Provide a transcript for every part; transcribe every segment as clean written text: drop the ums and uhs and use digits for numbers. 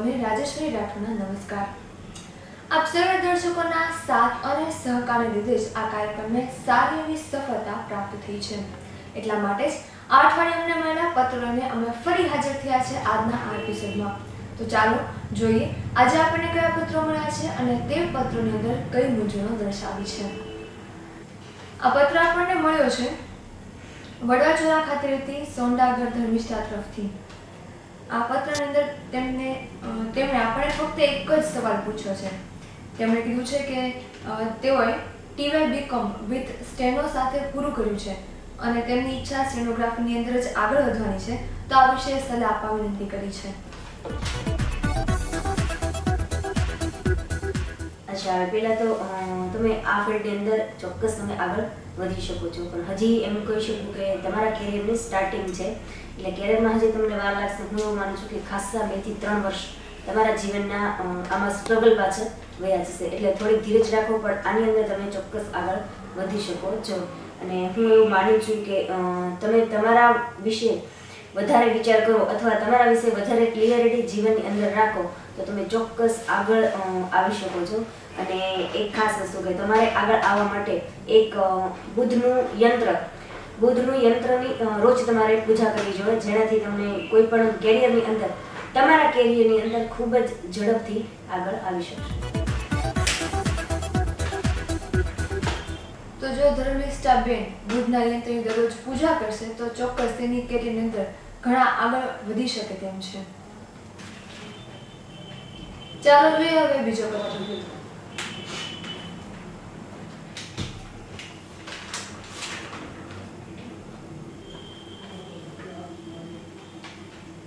દર્શકોને રાજેશ્વરી રાઠોડના નમસ્કાર। આપ સર્વ દર્શકોના સાથ અને સહકારને લીધે જ આ કાર્યક્રમને સારી એવી સફળતા પ્રાપ્ત થઈ છે। એટલા માટે જ આ અઠવાડિયાના મળેલા પત્રો લઈને અમે ફરી હાજર થયા છે આજના આ એપિસોડમાં। તો ચાલો જોઈએ આજે આપણને કયા પત્રો મળ્યા છે અને તે પત્રોની અંદર કઈ મૂંઝવણો દર્શાવી છે। આ પત્ર આપણને મળ્યો છે વડવાચોરા ખાતે રહેતી સોંડાગર ધર્મિષ્ઠા તરફથી। આ પત્રની અંદર તેમણે આપણે ફક્ત એક જ સવાલ પૂછ્યો છે। તેમણે કીધું છે કે તેઓએ ટીવાય બીકોમ વિથ સ્ટેનો સાથે પૂરું કર્યું છે અને તેમની ઈચ્છા સ્ટેનોગ્રાફીની અંદર જ આગળ વધવાની છે, તો આ વિશે સલાહ આપવા વિનંતી કરી છે। અચ્છા, પહેલા તો તમે આ ફિલ્ડની અંદર ચોક્કસ તમે આગળ વધી શકો છો, પણ હજી એમ કહી શકું કે તમારા કેરિયરની સ્ટાર્ટિંગ છે, એટલે કેરિયરમાં હજી તમને વાર લાગશે। હું એવું માનું છું કે ખાસા 2 થી 3 વર્ષ તમારા જીવનના આમાં સ્ટ્રગલ પાછળ વયા જશે, એટલે થોડીક ધીરજ રાખો, પણ આની અંદર તમે ચોક્કસ આગળ વધી શકો છો। અને હું એવું માનું છું કે તમે તમારા વિશે વધારે વિચાર કરો અથવા તમારા વિશે વધારે ક્લિયરિટી જીવનની અંદર રાખો તો તમે ચોક્કસ આગળ આવી શકો છો। અને એક ખાસ વસ્તુ કે તમારે આગળ આવવા માટે એક બુદ્ધનું યંત્રની રોજ તમારે પૂજા કરવી જોઈએ, જેનાથી તમને કોઈ પણ કેરિયરની અંદર તમારા કેરિયરની અંદર ખૂબ જ ઝડપથી આગળ આવી શકશો। તો જો ધર્મિષ્ઠા બેન બુદ્ધના યંત્રની દરરોજ પૂજા કરશે તો ચોક્કસ તેની કેરિયરની અંદર ઘણા આગળ વધી શકે તેમ છે। ચાલો જોઈએ હવે બીજો પત્ર।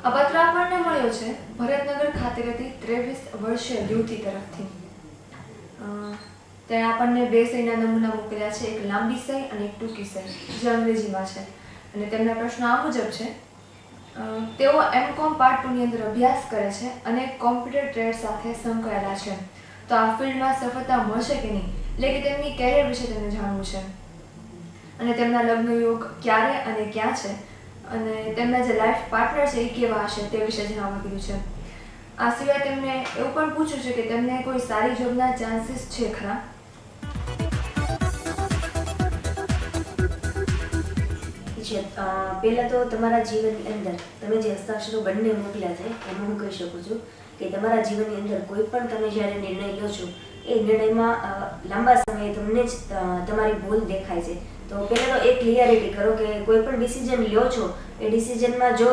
આ પત્ર આપણને મળ્યો છે ભરતનગર ખાતે રહેતી 23 વર્ષીય યુવતી તરફથી। તેણે આપણને 2 સહીના નમૂના મોકલ્યા છે, એક લાંબી સહી અને એક ટૂંકી સહી, જે અંગ્રેજીમાં છે, અને તેમના પ્રશ્નો આ મુજબ છે। તેઓ એમકોમ પાર્ટ 2 ની અંદર અભ્યાસ કરે છે અને કોમ્પ્યુટર ટ્રેડ સાથે સંકળાયેલા છે, તો આ ફિલ્ડમાં સફળતા મળશે કે નહીં, એટલે કે તેમની કેરિયર વિશે તેમને જાણવું છે, અને તેમના લગ્ન યોગ ક્યારે અને ક્યાં છે, અને તેમના જે લાઈફ પાર્ટનર છે એ કેવા હશે તે વિશે જણાવવા કીધું છે। આ સિવાય તેમને એવું પણ પૂછ્યું છે કે તેમને કોઈ સારી જોબના ચાન્સીસ છે ખરા। પહેલા તો તમારા જીવનની અંદર તમે જે હસ્તાક્ષરો બંને મોકલ્યા છે એમાં હું કહી શકું છું કે તમારા જીવનની અંદર કોઈ પણ તમે જ્યારે નિર્ણય લો છો એ નિર્ણયમાં લાંબા સમયે તમને જ તમારી ભૂલ દેખાય છે। તો પહેલાં તો એ ક્લિયરિટી કરો કે કોઈ પણ ડિસિઝન લ્યો છો એ ડિસિઝનમાં જો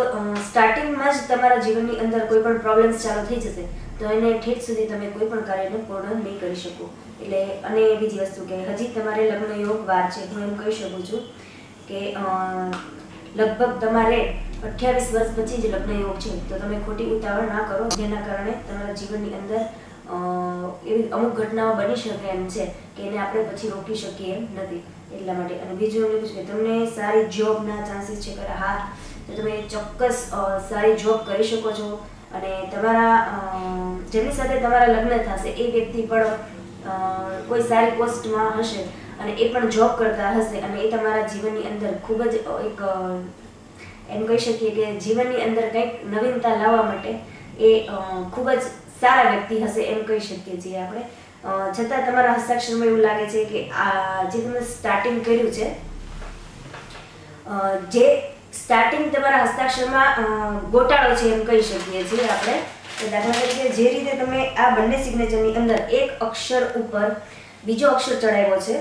સ્ટાર્ટિંગમાં જ તમારા જીવનની અંદર કોઈ પણ પ્રોબ્લેમ્સ ચાલુ થઈ જશે તો એને ઠેઠ સુધી તમે કોઈ પણ કાર્યને પૂર્ણ નહીં કરી શકો। એટલે અને બીજી વસ્તુ કે હજી તમારે લગ્ન યોગ વાર છે। હું એમ કહી શકું છું કે લગભગ તમારે 28 વર્ષ પછી જ લગ્ન યોગ છે, તો તમે ખોટી ઉતાવળ ના કરો, જેના કારણે તમારા જીવનની અંદર એવી અમુક ઘટનાઓ બની શકે એમ છે કે એને આપણે પછી રોકી શકીએ એમ નથી, એટલા માટે। અને બીજું એવું છે કે તમને સારી જોબના ચાન્સીસ છે કે હા, તો તમે ચોક્કસ સારી જોબ કરી શકો છો, અને તમારા જેની સાથે તમારા લગ્ન થશે એ વ્યક્તિ પણ કોઈ સારી પોસ્ટમાં હશે અને એ પણ જોબ કરતા હશે, અને એ તમારા જીવનની અંદર ખૂબ જ એક એમ કહી શકીએ કે જીવનની અંદર કંઈક નવીનતા લાવવા માટે એ ખૂબ જ સારા વ્યક્તિ હશે એમ કહી શકીએ છીએ આપણે। છતાં તમારા હસ્તાક્ષરમાં એવું લાગે છે કે આ જે તમે સ્ટાર્ટિંગ કર્યું છે, જે સ્ટાર્ટિંગ તમારા હસ્તાક્ષરમાં ગોટાળો છે એમ કહી શકીએ છીએ આપણે। દાખલા તરીકે જે રીતે તમે આ બંને સિગ્નેચરની અંદર એક અક્ષર ઉપર બીજો અક્ષર ચડાવ્યો છે,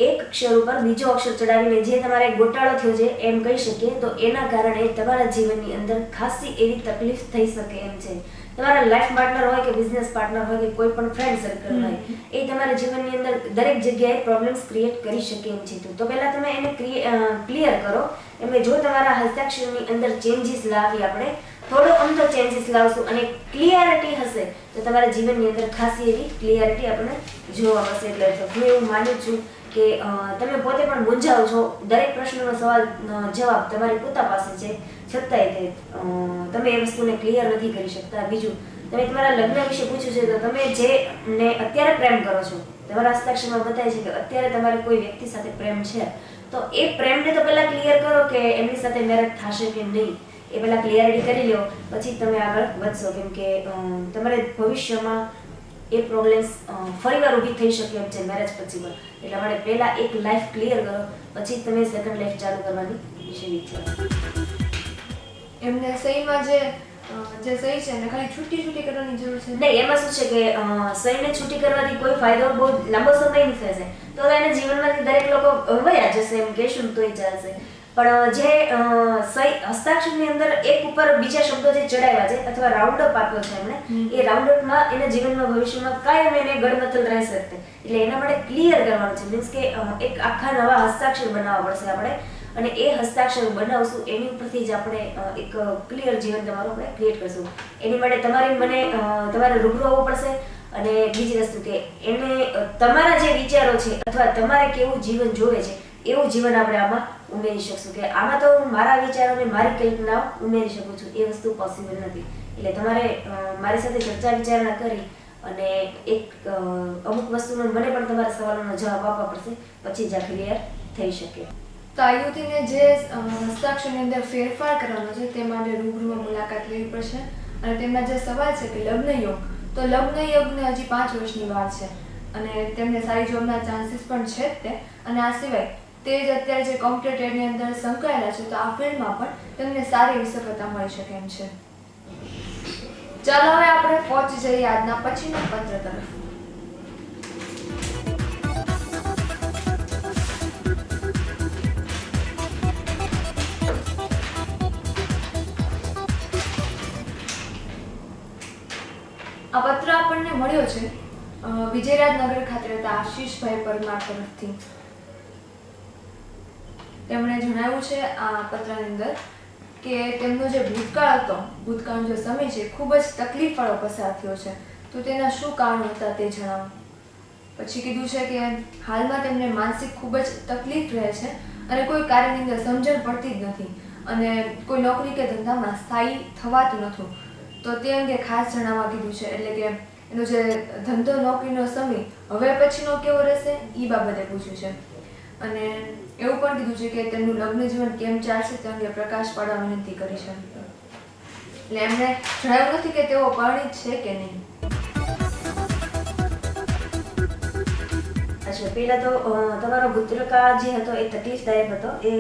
એક અક્ષર ઉપર બીજો અક્ષર ચડાવીને જે તમારે ગોટાળો થયો છે એમ કહી શકીએ, તો એના કારણે તમારા જીવનની અંદર ખાસી એવી તકલીફ થઈ શકે એમ છે। તમારા લાઈફ પાર્ટનર હોય કે બિઝનેસ પાર્ટનર હોય કે કોઈ પણ ફ્રેન્ડ સર્કલ હોય, એ તમારા જીવનની અંદર દરેક જગ્યાએ પ્રોબ્લેમ્સ ક્રિએટ કરી શકે એમ છે। તો પહેલાં તમે એને ક્લિયર કરો। એટલે જો તમારા હસ્તાક્ષરની અંદર ચેન્જીસ લાવી, આપણે થોડો અમથો ચેન્જીસ લાવશું અને ક્લિયરિટી હશે તો તમારા જીવનની અંદર ખાસી એવી ક્લિયરિટી આપણને જોવા મળશે। એટલે હું એવું માનું છું કે તમે પોતે પણ મૂંઝાવ છો, દરેક પ્રશ્નનો જવાબ તમારી પોતા પાસે છે, છતાંય તમે એ વસ્તુને ક્લિયર નથી કરી શકતા। બીજું, તમે તમારા લગ્ન વિશે પૂછ્યું છે, તો તમે જેને અત્યારે પ્રેમ કરો છો, તમારા હસ્તાક્ષરમાં બતાવે છે કે અત્યારે તમારે કોઈ વ્યક્તિ સાથે પ્રેમ છે, તો એ પ્રેમને તો પહેલાં ક્લિયર કરો કે એમની સાથે મેરેજ થશે કે નહીં, એ પહેલાં ક્લિયરિટી કરી લો, પછી તમે આગળ વધશો. કેમ કે તમારે ભવિષ્યમાં એ પ્રોબ્લેમ્સ ફરીવાર ઊભી થઈ શકે એમ છે મેરેજ પછી પણ. એટલા માટે પહેલાં એક લાઈફ ક્લિયર કરો, પછી તમે સેકન્ડ લાઈફ ચાલુ કરવાની વિશે વિચારો. એમને સહીમાં જે સહી છે એને ખાલી છૂટી કરવાની જરૂર છે? નહીં, એમાં શું છે કે સહીને છૂટી કરવાથી કોઈ ફાયદો બહુ લાંબો સમય નહીં થશે, તો એના જીવનમાંથી દરેક લોકો વયા જશે એમ કહેશું તોય ચાલશે. પણ જે સહી હસ્તાક્ષરની અંદર એક ઉપર બીજા શબ્દો જે ચડાવ્યા છે અથવા રાઉન્ડ અપ આપ્યો છે એમણે, એ રાઉન્ડ અપમાં એના જીવનમાં ભવિષ્યમાં કાયમ એને ગડમથલ રહી શકતે. એટલે એના માટે ક્લિયર કરવાનું છે. મીન્સ કે એક આખા નવા હસ્તાક્ષર બનાવવા પડશે આપણે, અને એ હસ્તાક્ષર બનાવશું એની ઉપરથી જ આપણે એક ક્લિયર જીવન તમારું આપણે ક્રિએટ કરશું. એની માટે તમારે રૂબરૂ આવવું પડશે. અને બીજી વસ્તુ કે એને તમારા જે વિચારો છે અથવા તમારે કેવું જીવન જોવે છે એવું જીવન આપણે આમાં ઉમેરી શકશું. કે આમાં તો હું મારા વિચારોને મારી કલ્પનાઓ ઉમેરી શકું છું, એ વસ્તુ પોસિબલ નથી. એટલે તમારે મારી સાથે ચર્ચા વિચારણા કરી અને એક અમુક વસ્તુનો મને પણ તમારા સવાલોનો જવાબ આપવા પડશે, પછી જ આ ક્લિયર થઈ શકે. તો આ યુવતીને જે હસ્તાક્ષરની અંદર ફેરફાર કરવાનો છે તે માટે રૂબરૂમાં મુલાકાત લેવી પડશે. અને તેમના જે સવાલ છે કે લગ્ન યોગ, તો લગ્ન યોગને હજી 5 વર્ષની વાર છે અને તેમને સારી જોબના ચાન્સીસ પણ છે જ તે. અને આ સિવાય તે જ અત્યારે જે કોમ્પ્યુટર ટ્રેડની અંદર સંકળાયેલા છે, તો આ ફિલ્ડમાં પણ તેમને સારી એવી સફળતા મળી શકે એમ છે. ચાલો હવે આપણે પહોંચી જઈએ આજના પછીના પત્ર તરફ. આ પત્ર આપણને મળ્યો છે વિજયરાજનગર ખાતે રહેતા આશીષભાઈ પરમાર તરફથી. તેમણે જણાવ્યું છે આ પત્રની અંદર કે તેમનો જે ભૂતકાળનો જે સમય છે ખૂબ જ તકલીફવાળો પસાર થયો છે, તો તેના શું કારણો હતા તે જણાવો. પછી કીધું છે કે હાલમાં તેમને માનસિક ખૂબ જ તકલીફ રહે છે અને કોઈ કાર્યની અંદર સમજણ પડતી જ નથી અને કોઈ નોકરી કે ધંધામાં સ્થાયી થવાતું નથી, તો તે અંગે ખાસ જણાવવા કીધું છે. એટલે કે એનો જે ધંધો નોકરીનો સમય હવે પછીનો કેવો રહેશે એ બાબતે પૂછ્યું છે. અને એવું પણ કીધું છે કે તેમનું લગ્ન જીવન કેમ ચાલશે તે અંગે પ્રકાશ પાડવા વિનંતી કરી છે. એટલે એમણે જણાવ્યું નથી કે તેઓ પરિણીત છે કે નહીં. અચ્છા, પહેલા તો તમારો ભૂતકાળ જે હતો એ તકલીફદાયક હતો. એ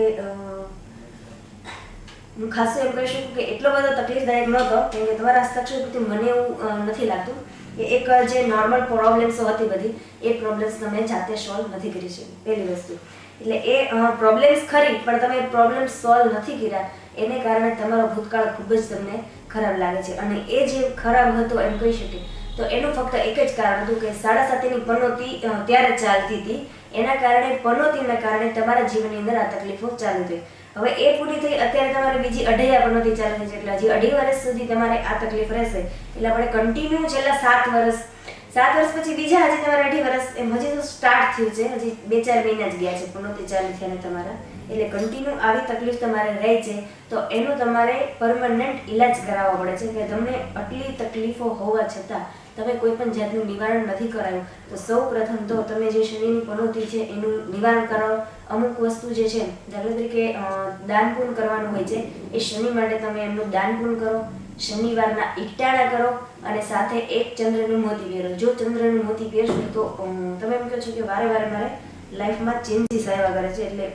હું ખાસ એમ કહી શકું કે એટલો બધો તકલીફદાયક નહોતો, કેમ કે તમારા હસ્તાક્ષર પરથી મને એવું નથી લાગતું કે એક જે નોર્મલ પ્રોબ્લેમ્સો હતી બધી એ પ્રોબ્લેમ્સ તમે જાતે સોલ્વ નથી કરી શકી, પહેલી વસ્તુ. એટલે એ પ્રોબ્લેમ્સ ખરી પણ તમે પ્રોબ્લેમ સોલ્વ નથી કર્યા, એને કારણે તમારો ભૂતકાળ ખૂબ જ તમને ખરાબ લાગે છે. અને એ જે ખરાબ હતો એમ કહી શકીએ તો એનું ફક્ત એક જ કારણ હતું કે 7.5 પનોતી ત્યારે ચાલતી હતી, એના કારણે પનોતીના કારણે તમારા જીવનની અંદર આ તકલીફો ચાલુ થઈ. હવે એ પૂરી થઈ, અત્યારે તમારે બીજી 2.5 પનોતી ચાલુ થઈ છે, એટલે હજી 2.5 વર્ષ સુધી તમારે આ તકલીફ રહેશે. એટલે આપણે કન્ટિન્યુ છેલ્લા 7 વર્ષ પછી બીજા હજી તમારે 2.5 વર્ષ એમ હજી તો સ્ટાર્ટ થયું છે, હજી 2-4 મહિના જ ગયા છે પનોતી ચાલુ થયા તમારા. એટલે કન્ટિન્યુ આવી તકલીફ તમારે રહે છે, તો એનું તમારે પરમનન્ટ ઇલાજ કરાવવો પડે છે. કે તમને આટલી તકલીફો હોવા છતાં તમે કોઈ પણ જાતનું નિવારણ નથી કરાયું, તો સૌ પ્રથમ તો તમે જે શનિની પનોતી છે એનું નિવારણ કરાવો. અમુક વસ્તુ જે છે દાખલા તરીકે દાન પુણ્ય કરવાનું હોય છે, એ શનિ માટે તમે એમનું દાન પુણ્ય કરો, શનિવારના એકટાણા કરો અને સાથે એક ચંદ્રનું મોતી પહેરો. જો ચંદ્રનું મોતી પહેરશો તો તમે એમ કહો છો કે વારે વારે મારે લાઈફમાં ચેન્જીસ આવ્યા કરે છે, એટલે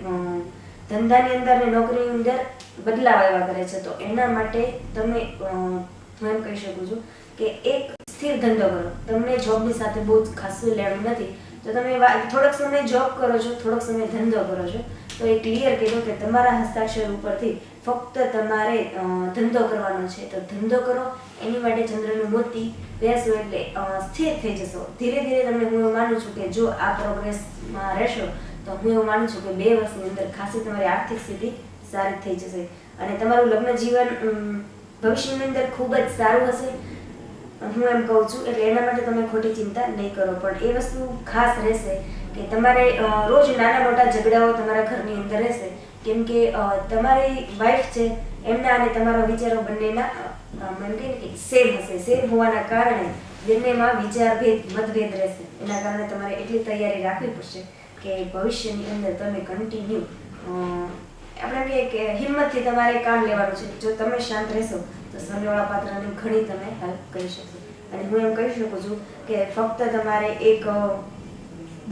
ધંધાની અંદર અને નોકરીની અંદર બદલાવ આવ્યા કરે છે, તો એના માટે તમે હું એમ કહી શકું છું કે એક સ્થિર ધંધો કરો. તમને જોબની સાથે બહુ જ ખાસું લેવું નથી, તો તમે થોડોક સમય જોબ કરો છો, થોડોક સમય ધંધો કરો છો, તો એ ક્લિયર કીધું કે તમારા હસ્તાક્ષર ઉપરથી ફક્ત તમારે ધંધો કરવાનો છે, તો ધંધો કરો. એની માટે ચંદ્રનું મોતી પહેરશો એટલે સ્થિર થઈ જશો. ધીરે ધીરે તમને હું એવું માનું છું કે જો આ પ્રોગ્રેસમાં રહેશો તો હું એવું માનું છું કે 2 વર્ષની અંદર ખાસી તમારી આર્થિક સ્થિતિ સારી થઈ જશે અને તમારું લગ્ન જીવન ભવિષ્યની અંદર ખૂબ જ સારું હશે, હું એમ કહું છું. એટલે એના માટે તમે ખોટી ચિંતા નહીં કરો. પણ એ વસ્તુ ખાસ રહેશે કે તમારે રોજ નાના મોટા ઝઘડાઓ તમારા ઘરની અંદર રહેશે, કેમ કે તમારી વાઈફ છે એમના અને તમારા વિચારો બંનેના એમ કહીએ કે સેમ હશે. સેમ હોવાના કારણે બંનેમાં મતભેદ રહેશે. એના કારણે તમારે એટલી તૈયારી રાખવી પડશે કે ભવિષ્યની અંદર તમે કન્ટિન્યુ આપણે કહીએ કે હિંમતથી તમારે કામ લેવાનું છે. જો તમે શાંત રહેશો તો સામેવાળા પાત્રને ઘણી તમે હેલ્પ કરી શકશો. અને હું એમ કહી શકું છું કે ફક્ત તમારે એક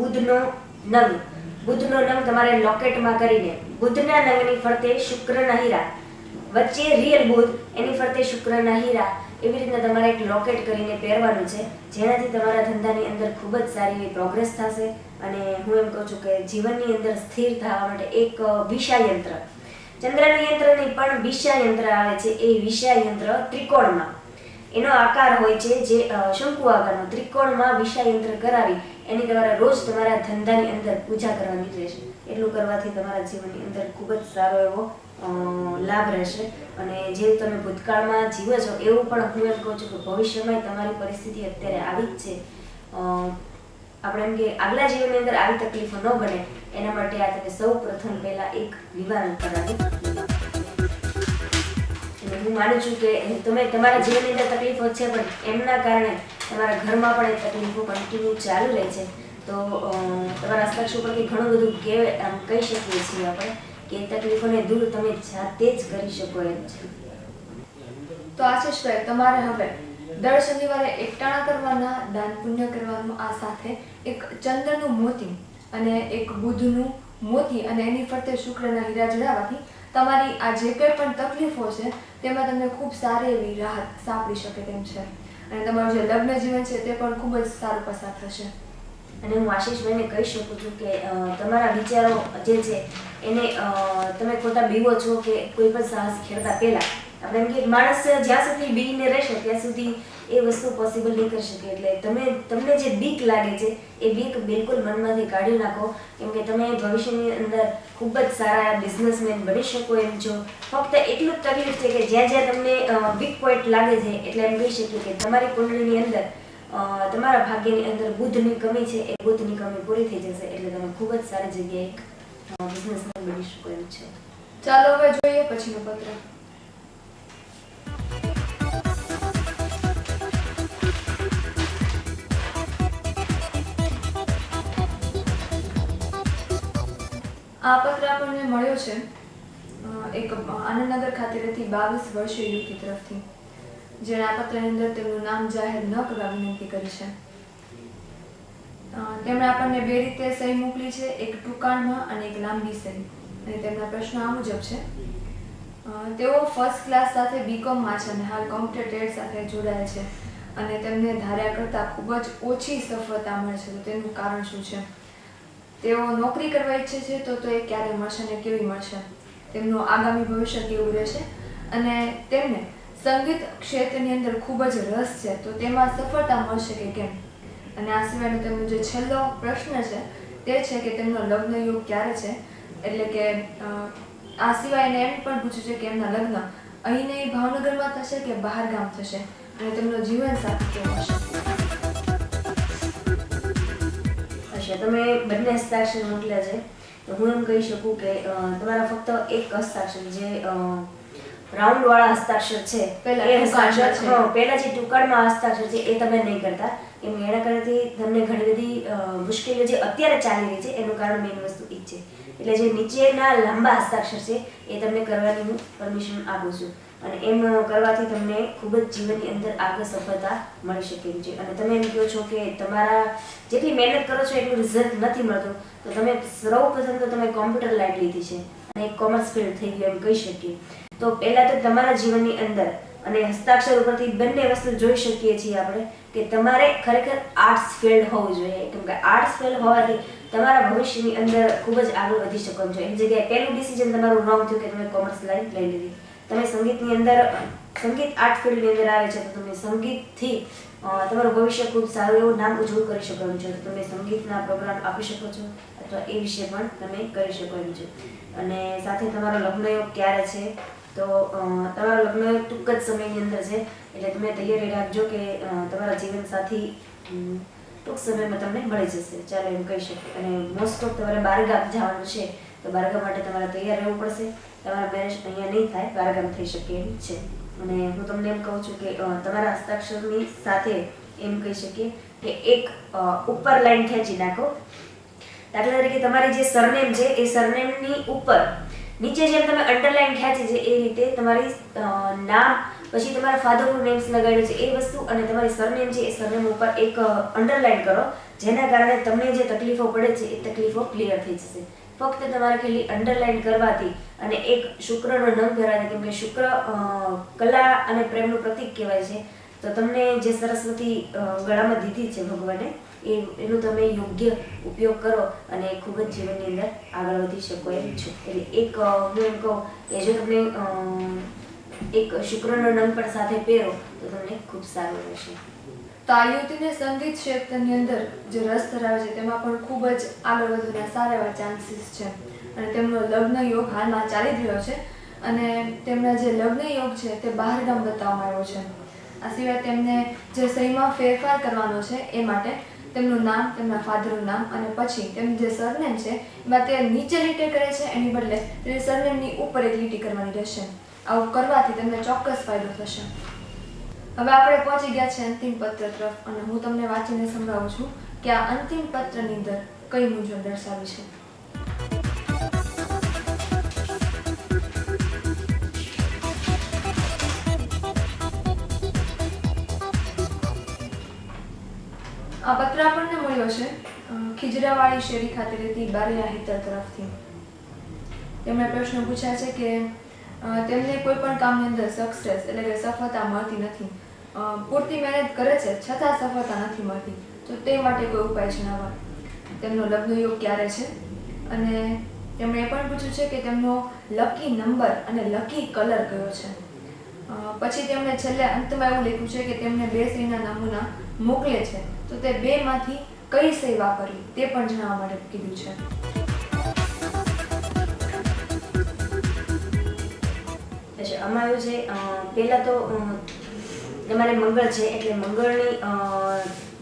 બુધનો નંગ તમારે લોકેટમાં કરીને બુધના નંગની ફરતે શુક્રના હીરા, વચ્ચે રિયલ બુધ, એની ફરતે શુક્રના હીરા, એવી રીતના તમારે એક લોકેટ કરીને પહેરવાનું છે, જેનાથી તમારા ધંધાની અંદર ખૂબ જ સારી એવી પ્રોગ્રેસ થશે. અને હું એમ કહું છું કે જીવનની અંદર સ્થિર થવા માટે એક વિષા યંત્ર, ચંદ્રનું યંત્ર નહીં પણ વિષા યંત્ર આવે છે. એ વિષા યંત્ર ત્રિકોણમાં એનો આકાર હોય છે, જે શંકુ આકારનો ત્રિકોણમાં વિષા યંત્ર કરાવી એની તમારે રોજ તમારા ધંધાની અંદર પૂજા કરવાની રહેશે. એટલું કરવાથી તમારા જીવનની અંદર ખૂબ જ સારો એવો લાભ રહેશે. અને જે તમે ભૂતકાળમાં જીવો છો એવું પણ હું એમ કહું છું કે ભવિષ્યમાં તમારી પરિસ્થિતિ અત્યારે આવી જ છે. આપણે એમ કે આગલા જીવનની અંદર આવી તકલીફો ન બને એના માટે આ તમે સૌ પ્રથમ પહેલા એક નિવારણ કરાવી. હું માનું છું કે તમે તમારા જીવનની અંદર તકલીફો છે પણ એમના કારણે તમારા ઘરમાં પણ એ તકલીફો કન્ટિન્યુ ચાલુ રહે છે. તો તમારા હસ્તાક્ષર પરથી ઘણું બધું કહી શકીએ છીએ આપણે કે એ તકલીફોને દૂર તમે જાતે જ કરી શકો એમ છે. તો આશીષભાઈ, તમારે હવે દર શનિવારે એકટાણા કરવાના, દાન પુણ્ય કરવાનું, આ સાથે એક ચંદ્રનું મોતી અને એક બુધનું મોતી અને એની ફરતે શુક્રના હીરા જડાવવાથી તમારી આ જે કંઈ પણ તકલીફો છે તેમાં તમને ખૂબ સારી એવી રાહત સાંપડી શકે તેમ છે. અને તમારું જે લગ્ન જીવન છે તે પણ ખૂબ જ સારું પસાર થશે. અને હું આશીષભાઈને કહી શકું છું કે તમારા વિચારો જે છે એને તમે ખોટા બીવો છો કે કોઈ પણ સાહસ ખેડતા પહેલા આપણે એમ કે માણસ જ્યાં સુધી બીને રહેશે ત્યાં સુધી એ વસ્તુ પોસિબલ નહીં કરી શકે. એટલે તમને જે બીક લાગે છે એ બીક બિલકુલ મનમાંથી કાઢી નાખો, કેમ કે તમે ભવિષ્યની અંદર ખૂબ જ સારા બિઝનેસમેન બની શકો એમ છો. ફક્ત એટલું જ તકલીફ છે કે જ્યાં જ્યાં તમને વીક પોઈન્ટ લાગે છે એટલે એમ કહી શકીએ કે તમારી કુંડળીની અંદર તમારા ભાગ્યની અંદર બુધની કમી છે, એ બુધની કમી પૂરી થઈ જશે એટલે તમે ખૂબ જ સારી જગ્યાએ એક બિઝનેસમેન બની શકો એમ છો. ચાલો હવે જોઈએ પછીનો પત્ર. આ પત્ર આપણને મળ્યો છે એક આનંદનગર ખાતે રહેતી 22 વર્ષીય યુવતી તરફથી, જેણે આ પત્રની અંદર તેમનું નામ જાહેર ન કરવા વિનંતી કરી છે. તેમણે આપણને બે રીતે સહી મોકલી છે, એક ટૂંકાણમાં અને એક લાંબી સહી. અને તેમના પ્રશ્ન આ મુજબ છે. તેઓ ફર્સ્ટ ક્લાસ સાથે બીકોમમાં છે અને હાલ કોમ્પ્યુટર ટ્રેડ સાથે જોડાયેલ છે અને તેમને ધાર્યા કરતાં ખૂબ જ ઓછી સફળતા મળે છે. તો તેનું કારણ શું છે? તેઓ નોકરી કરવા ઈચ્છે છે તો એ ક્યારે મળશે અને કેવી મળશે? તેમનું આગામી ભવિષ્ય કેવું રહેશે? અને તેમને સંગીત ક્ષેત્રની અંદર ખૂબ જ રસ છે તો તેમાં સફળતા મળશે કે કેમ? અને આ સિવાયનો તેમનો જે છેલ્લો પ્રશ્ન છે તે છે કે તેમનો લગ્ન યોગ ક્યારે છે? એટલે કે આ સિવાય એને એમ પણ પૂછ્યું છે કે એમના લગ્ન અહીં નહીં ભાવનગરમાં થશે કે બહાર ગામ થશે અને તેમનો જીવન સાથી કેવો હશે? તમે બંને હસ્તાક્ષર મોકલ્યા છે તો હું એમ કહી શકું કે તમારા ફક્ત એક હસ્તાક્ષર જે રાઉન્ડ વાળા હસ્તાક્ષર છે પહેલા જે ટૂંકાણમાં હસ્તાક્ષર છે એ તમે નહીં કરતા, કેમ કે એના કારણથી તમને ઘણી બધી મુશ્કેલીઓ જે અત્યારે ચાલી રહી છે એનું કારણ મેઇન વસ્તુ એ છે. એટલે જે નીચેના લાંબા હસ્તાક્ષર છે એ તમને કરવાની હું પરમિશન આપું છું. અને એમ કરવાથી તમને ખૂબ જ જીવનની અંદર આગળ સફળતા મળી શકે એમ છે. અને તમે એમ કહો છો કે તમારા જેટલી મહેનત કરો છો એટલું રિઝલ્ટ નથી મળતું, તો તમે સૌપ્રથમ તો તમે કોમ્પ્યુટર લાઈન લીધી છે અને એક કોમર્સ ફિલ્ડ થઈ ગયું એમ કહી શકીએ. તો પહેલાં તો તમારા જીવનની અંદર અને હસ્તાક્ષર ઉપરથી બંને વસ્તુ જોઈ શકીએ છીએ આપણે કે તમારે ખરેખર આર્ટ્સ ફિલ્ડ હોવું જોઈએ, કેમ કે આર્ટ્સ ફિલ્ડ હોવાથી તમારા ભવિષ્યની અંદર ખૂબ જ આગળ વધી શકો છો. એની જગ્યાએ પહેલું ડિસિઝન તમારું રોંગ થયું કે તમે કોમર્સ લાઈન લઈ લીધી. તમે સંગીતની અંદર સંગીત આર્ટ ફિલ્ડની અંદર આવે છે તો તમે સંગીતથી તમારું ભવિષ્ય ખૂબ સારું એવું નામ ઉજળું કરી શકો એમ છો. તમે સંગીતના પ્રોગ્રામ આપી શકો છો અથવા એ વિશે પણ તમે કરી શકો એમ છો. અને સાથે તમારો લગ્ન યોગ ક્યારે છે? તો તમારો લગ્ન યોગ ટૂંક જ સમયની અંદર છે એટલે તમે તૈયારી રાખજો કે તમારા જીવનસાથી ટૂંક સમયમાં તમને મળી જશે, ચાલો એમ કહી શકીએ. અને મોસ્ટ ઓફ તમારે બહારગામ જવાનું છે તો બહારગામ માટે તમારે તૈયાર રહેવું પડશે. તમારા મેરેજ અહીંયા નહીં થાય, બહારગામ થઈ શકે એમ છે. અને હું તમને એમ કહું છું કે તમારા હસ્તાક્ષરની સાથે એમ કહી શકીએ કે એક ઉપર લાઈન ખેંચી નાખો. દાખલા તરીકે તમારી જે સરનેમ છે એ સરનેમની ઉપર નીચે જેમ તમે અંડરલાઈન ખેંચી છે એ રીતે તમારી નામ પછી તમારા ફાધરનું નેમ્સ લગાડ્યું છે એ વસ્તુ અને તમારી સરનેમ છે એ સરનેમ ઉપર એક અંડરલાઈન કરો, જેના કારણે તમને જે તકલીફો પડે છે એ તકલીફો ક્લિયર થઈ જશે. ફક્ત તમારે ખાલી અંડરલાઈન કરવાથી અને એક શુક્રનો નંગ કરવાથી, કેમ કે શુક્ર કલા અને પ્રેમનું પ્રતીક કહેવાય છે, તો તમને જે સરસ્વતી ગળામાં દીધી છે ભગવાને એનું તમે યોગ્ય ઉપયોગ કરો અને ખૂબ જ જીવનની અંદર આગળ વધી શકો એમ છો. એટલે એક હું એમ કહું કે જો તમે એક શુક્રનો નંગ પણ સાથે પહેરો તો તમને ખૂબ સારું રહેશે. તો આ યુવતીને સંગીત ક્ષેત્રની અંદર જે રસ ધરાવે છે તેમાં પણ ખૂબ જ આગળ વધવાના સારા એવા ચાન્સીસ છે અને તેમનો લગ્ન યોગ હાલમાં ચાલી રહ્યો છે અને તેમના જે લગ્ન યોગ છે તે બહારગામ બતાવવામાં આવ્યો છે. આ સિવાય તેમને જે સહીમાં ફેરફાર કરવાનો છે એ માટે તેમનું નામ, તેમના ફાધરનું નામ અને પછી તેમની જે સરનેમ છે એમાં તે નીચે લીટી કરે છે એની બદલે તેની સરનેમની ઉપર એક લીટી કરવાની રહેશે. આવું કરવાથી તેમને ચોક્કસ ફાયદો થશે. હવે આપણે પહોંચી ગયા છે અંતિમ પત્ર તરફ અને હું તમને વાંચીને સમજાવું છું કે આ અંતિમ પત્રની અંદર કઈ મૂંઝવણ દર્શાવી છે. આ પત્ર આપણને મળ્યો છે ખીજરાવાળી શેરી ખાતે રહેતી બારિયા હેતર તરફથી. તેમણે પ્રશ્ન પૂછ્યા છે કે તેમને કોઈ પણ કામની અંદર સક્સેસ એટલે કે સફળતા મળતી નથી, પૂરતી મહેનત કરે છે છતાં સફળતા નથી મળતી, તો તે માટે કોઈ ઉપાય જણાવવા. તેમનો લગ્ન યોગ ક્યારે છે અને તેમણે એ પણ પૂછ્યું છે કે તેમનો લકી નંબર અને લકી કલર કયો છે. પછી તેમણે છેલ્લે અંતમાં એવું લખ્યું છે કે તેમને 2 સહીના નમૂના મોકલે છે, તો તે 2માંથી કઈ સહી વાપરવી તે પણ જણાવવા માટે કીધું છે. આમાં એવું છે, પહેલાં તો તમારે મંગળ છે એટલે મંગળની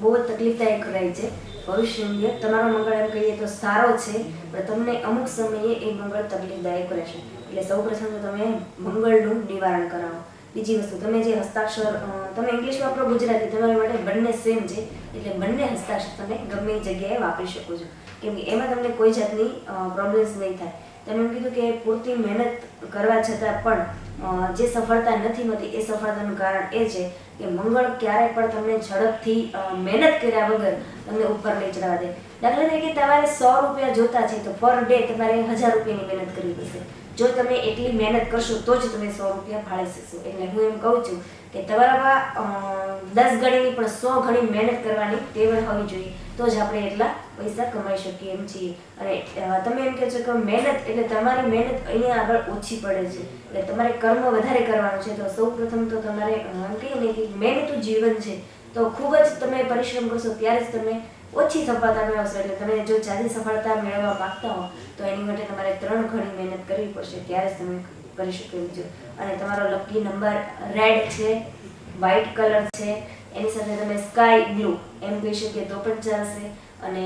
બહુ જ તકલીફદાયક રહે છે ભવિષ્યની અંદર. તમારો મંગળ એમ કહીએ તો સારો છે પણ તમને અમુક સમયે એ મંગળ તકલીફદાયક રહેશે. એટલે સૌપ્રથમ તો તમે મંગળનું નિવારણ કરાવો. બીજી વસ્તુ, તમે જે હસ્તાક્ષર તમે ઇંગ્લિશમાં વાપરો ગુજરાતી, તમારા માટે બંને સેમ છે એટલે બંને હસ્તાક્ષર તમે ગમે એ જગ્યાએ વાપરી શકો છો, કેમ કે એમાં તમને કોઈ જાતની પ્રોબ્લેમ્સ નહીં થાય. તમે એમ કીધું કે પૂરતી મહેનત કરવા છતાં પણ જે સફળતા નથી મળતી એ સફળતાનું કારણ એ છે કે મંગળ ક્યારેય પણ તમને ઝડપથી મહેનત કર્યા વગર તમને ઉપર નહીં ચડાવવા દે. દાખલા તરીકે તમારે 100 રૂપિયા જોતા છે તો પર ડે તમારે 1000 રૂપિયાની મહેનત કરવી પડશે. જો તમે એટલી મહેનત કરશો તો જ તમે 100 રૂપિયા ફાળવી શકશો. એટલે હું એમ કહું છું કે તમારામાં 10 ગણીની પણ 100 ગણી મહેનત કરવાની ટેવ હોવી જોઈએ, તો જ આપણે એટલા પૈસા કમાઈ શકીએ એમ છીએ. અને તમે એમ કહો છો કે મહેનત એટલે તમારી મહેનત અહીંયા આગળ ઓછી પડે છે, એટલે તમારે કર્મ વધારે કરવાનું છે. તો સૌ પ્રથમ તો તમારે એમ કહીએ ને કે મહેનતું જીવન છે, તો ખૂબ જ તમે પરિશ્રમ કરશો ત્યારે જ તમે ઓછી સફળતા મેળવશો. એટલે તમે જો જાજી સફળતા મેળવવા માંગતા હો તો એની માટે તમારે 3 ગણી મહેનત કરવી પડશે, ત્યારે જ તમે કરી શકો એમ છો. અને તમારો લકી નંબર રેડ છે, વ્હાઇટ કલર છે, એની સાથે તમે સ્કાય બ્લુ એમ કહી શકીએ તો પણ ચાલશે. અને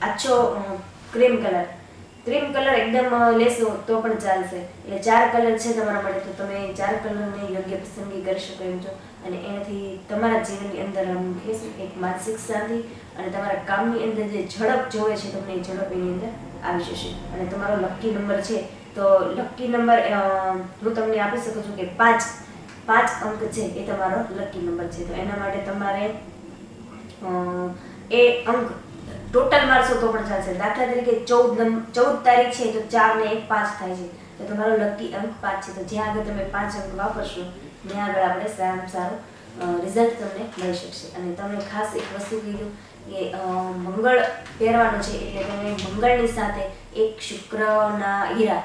આછો ક્રીમ કલર એકદમ લેશો તો પણ ચાલશે. એટલે 4 કલર છે તમારા માટે, તો તમે 4 કલરની યોગ્ય પસંદગી કરી શકો એમ છો. અને એનાથી તમારા જીવનની અંદર એક માનસિક શાંતિ અને તમારા કામની અંદર જે ઝડપ જોવે છે તમને એ ઝડપ એની અંદર આવી જશે. અને તમારો લકી નંબર છે તો લકી નંબર હું તમને આપી શકું છું કે 5 અંક છે એ તમારો લકી નંબર છે. તો એના માટે તમારે એ અંક ટોટલ મારશો તો પણ ચાલશે. દાખલા તરીકે 14 તારીખ છે તો 4 ને 1 5 થાય છે, તો તમારો લકી અંક 5 છે. તો જ્યાં આગળ તમે 5 અંક વાપરશો ત્યાં આગળ આપણે સારામાં સારું રિઝલ્ટ તમને મળી શકશે. અને તમે ખાસ એક વસ્તુ કીધું કે મંગળ પહેરવાનો છે એટલે તમે મંગળની સાથે એક શુક્રના હીરા,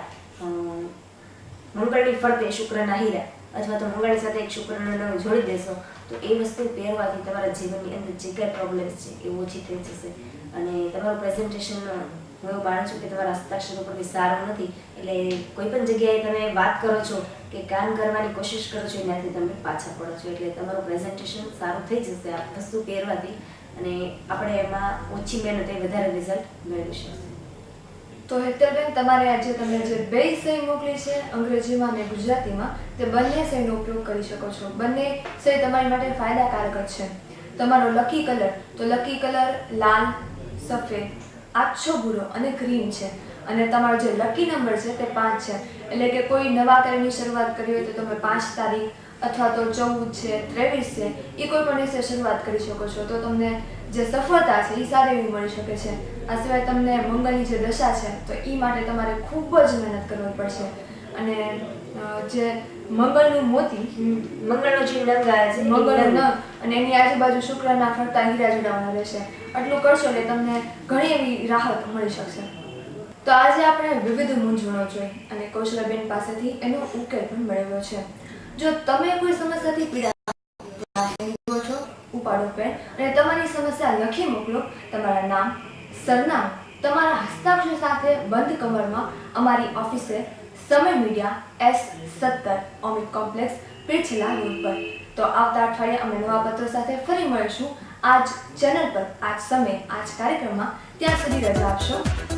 મંગળની ફરતે શુક્રના હીરા અથવા તો મંગળની સાથે એક શુક્રનો નવ જોડી દેશો તો એ વસ્તુ પહેરવાથી તમારા જીવનની અંદર જે કંઈ પ્રોબ્લેમ્સ છે એ ઓછી થઈ જશે. અને તમારું પ્રેઝન્ટેશન હું એવું માનું છું કે તમારા હસ્તાક્ષર ઉપર બી સારું નથી, એટલે કોઈ પણ જગ્યાએ તમે વાત કરો છો કે કામ કરવાની કોશિશ કરો છો એનાથી તમે પાછા પડો છો. એટલે તમારું પ્રેઝન્ટેશન સારું થઈ જશે આ વસ્તુ પહેરવાથી, અને આપણે એમાં ઓછી મહેનતે વધારે રિઝલ્ટ મેળવી શકીશું. તો હેતલબેન, તમારે આજે તમે જે 2 સહી મોકલી છે અંગ્રેજીમાં અને ગુજરાતીમાં, તે બંને સહીનો ઉપયોગ કરી શકો છો. બંને સહી તમારી માટે ફાયદાકારક જ છે. તમારો લકી કલર લાલ, સફેદ, આછો ભૂરો અને ક્રીમ છે. અને તમારો જે લકી નંબર છે તે 5 છે. એટલે કે કોઈ નવા કાર્યની શરૂઆત કરવી હોય તો તમે 5 તારીખ અથવા તો 14 છે, 23 છે, એ કોઈ પણ દિવસે શરૂઆત કરી શકો છો. તો તમને જે સફળતા છે એ સારી એવી મળી શકે છે. આ સિવાય તમને મંગળની જે દશા છે તો એ માટે તમારે ખૂબ જ મહેનત કરવી પડશે. અને જે મંગળનું મોતી, મંગળનો જે નંગ આવે છે, મંગળનો નંગ અને એની આજુબાજુ શુક્રના ફરતા હીરા જોડાવાના રહેશે. આટલું કરશો એટલે તમને ઘણી એવી રાહત મળી શકશે. તો આજે આપણે વિવિધ મૂંઝવણો જોઈ અને કૌશલાબેન પાસેથી એનો ઉકેલ પણ મેળવ્યો છે. જો તમે કોઈ સમસ્યાથી પીડાતા છો, ઉપાડો પેન અને તમારી સમસ્યા લખી મોકલો. તમારા નામ, સરનામું, તમારા હસ્તાક્ષર સાથે બંધ કવરમાં અમારી ઓફિસે સમય મીડિયા S17 ઓમિક કોમ્પ્લેક્સ પીછલા રોડ પર. તો આવતા અઠવાડિયે અમે નવા પત્રો સાથે ફરી મળીશું આ જ ચેનલ પર, આ જ સમયે, આ જ કાર્યક્રમમાં. ત્યાં સુધી રજા આપશો.